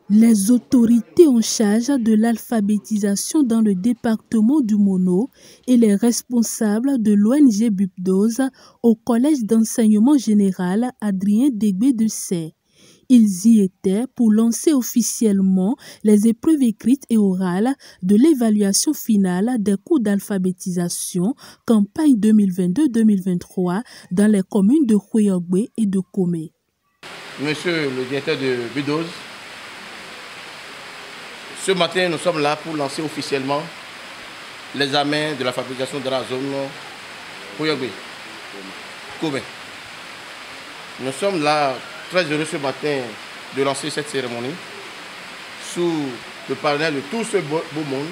Les autorités en charge de l'alphabétisation dans le département du Mono et les responsables de l'ONG Bupdose au collège d'enseignement général Adrien Degbé de Say. Ils y étaient pour lancer officiellement les épreuves écrites et orales de l'évaluation finale des cours d'alphabétisation campagne 2022-2023 dans les communes de Khoyogbe et de Komé. Monsieur le directeur de Bupdose, ce matin, nous sommes là pour lancer officiellement l'examen de l'alphabétisation de la zone Khoyogbe, Komé. Nous sommes là très heureux ce matin de lancer cette cérémonie sous le parrainage de tout ce beau monde.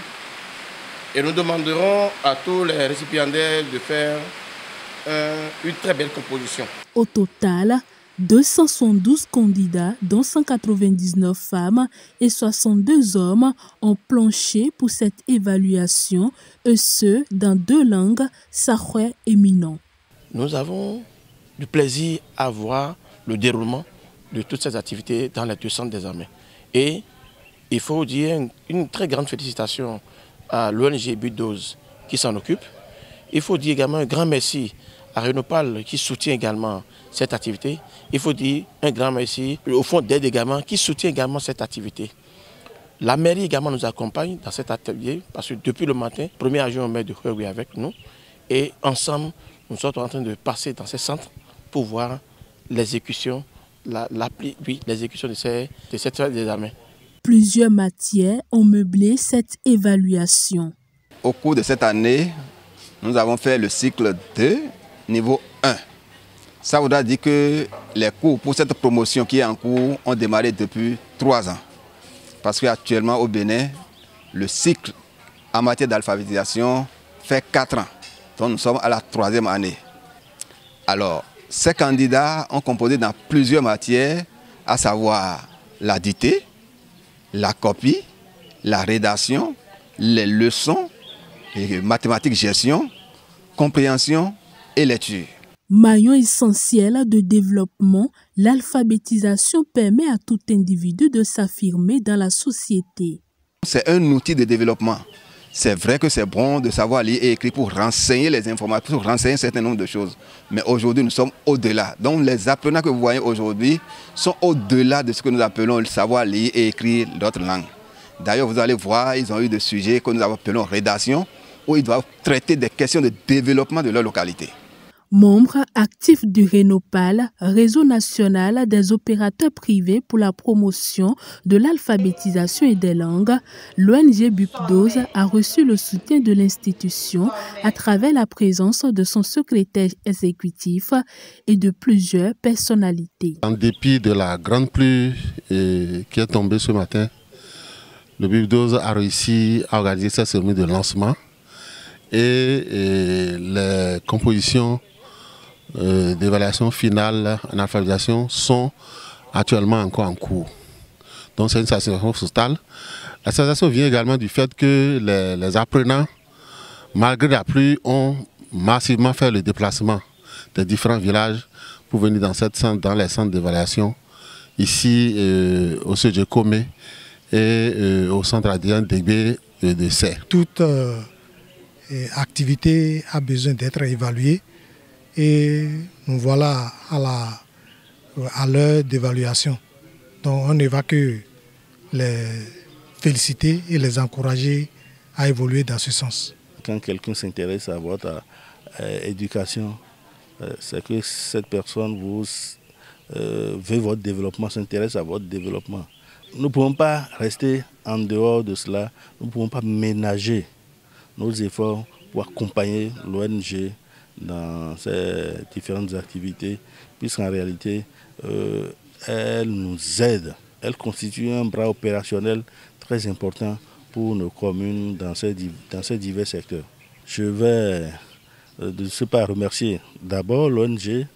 Et nous demanderons à tous les récipiendaires de faire une très belle composition. Au total, 272 candidats, dont 199 femmes et 62 hommes, ont planché pour cette évaluation, et ce, dans 2 langues, Sakhwe et Minon. Nous avons du plaisir à voir le déroulement de toutes ces activités dans les 2 centres d'examen. Et il faut dire une très grande félicitation à l'ONG Bupdose qui s'en occupe. Il faut dire également un grand merci à Renopal qui soutient également cette activité. Il faut dire un grand merci au Fonds d'aide également qui soutient également cette activité. La mairie également nous accompagne dans cet atelier parce que depuis le matin, le premier adjoint au maire de Khoyogbe est avec nous et ensemble nous sommes en train de passer dans ces centres pour voir l'exécution, l'exécution de cette phase d'examen. Plusieurs matières ont meublé cette évaluation. Au cours de cette année, nous avons fait le cycle 2, niveau 1. Ça voudra dire que les cours pour cette promotion qui est en cours ont démarré depuis 3 ans. Parce qu'actuellement au Bénin, le cycle en matière d'alphabétisation fait 4 ans. Donc nous sommes à la 3e année. Alors, ces candidats ont composé dans plusieurs matières, à savoir la dictée, la copie, la rédaction, les leçons, les mathématiques gestion, compréhension et lecture. Maillon essentiel de développement, l'alphabétisation permet à tout individu de s'affirmer dans la société. C'est un outil de développement. C'est vrai que c'est bon de savoir lire et écrire pour renseigner les informations, pour renseigner un certain nombre de choses. Mais aujourd'hui, nous sommes au-delà. Donc les apprenants que vous voyez aujourd'hui sont au-delà de ce que nous appelons le savoir lire et écrire d'autres langues. D'ailleurs, vous allez voir, ils ont eu des sujets que nous appelons rédaction, où ils doivent traiter des questions de développement de leur localité. Membre actif du Renopal, réseau national des opérateurs privés pour la promotion de l'alphabétisation et des langues, l'ONG Bupdose a reçu le soutien de l'institution à travers la présence de son secrétaire exécutif et de plusieurs personnalités. En dépit de la grande pluie qui est tombée ce matin, le Bupdose a réussi à organiser cette cérémonie de lancement et les compositions d'évaluation finale en alphabétisation sont actuellement encore en cours. Donc c'est une satisfaction totale. La satisfaction vient également du fait que les apprenants, malgré la pluie, ont massivement fait le déplacement des différents villages pour venir dans les centres d'évaluation, ici au CG Komé et au centre Adrien Degbé de Say. Toute activité a besoin d'être évaluée. Et nous voilà à l'heure d'évaluation. Donc on ne va que les féliciter et les encourager à évoluer dans ce sens. Quand quelqu'un s'intéresse à votre éducation, c'est que cette personne veut votre développement, s'intéresse à votre développement. Nous ne pouvons pas rester en dehors de cela, nous ne pouvons pas ménager nos efforts pour accompagner l'ONG dans ces différentes activités, puisqu'en réalité, elle nous aide. Elle constitue un bras opérationnel très important pour nos communes dans ces divers secteurs. Je vais de ce pas remercier d'abord l'ONG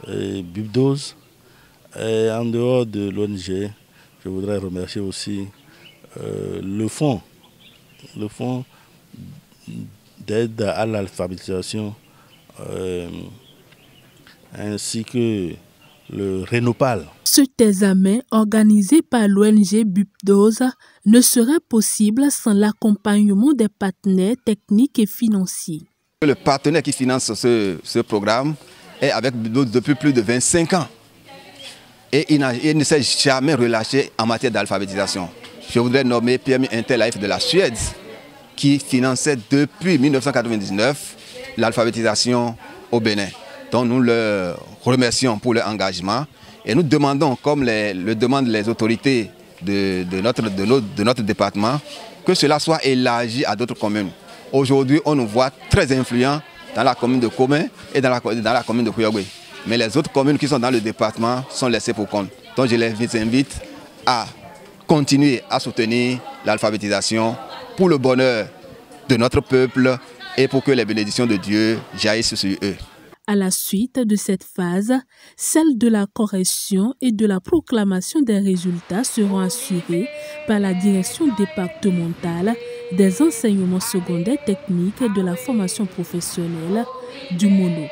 Bupdose. Et en dehors de l'ONG, je voudrais remercier aussi le fonds d'aide à l'alphabétisation ainsi que le Renopal. Cet examen organisé par l'ONG BUPDOS ne serait possible sans l'accompagnement des partenaires techniques et financiers. Le partenaire qui finance ce programme est avec BUPDOS depuis plus de 25 ans. Et il ne s'est jamais relâché en matière d'alphabétisation. Je voudrais nommer PMI Interlife de la Suède, qui finançait depuis 1999 l'alphabétisation au Bénin. Donc nous le remercions pour leur engagement et nous demandons, comme le demandent les autorités de notre département, que cela soit élargi à d'autres communes. Aujourd'hui, on nous voit très influents dans la commune de Comé et dans la commune de Kouyogué. Mais les autres communes qui sont dans le département sont laissées pour compte. Donc je les invite à continuer à soutenir l'alphabétisation pour le bonheur de notre peuple et pour que les bénédictions de Dieu jaillissent sur eux. À la suite de cette phase, celle de la correction et de la proclamation des résultats seront assurées par la direction départementale des enseignements secondaires techniques et de la formation professionnelle du Mono.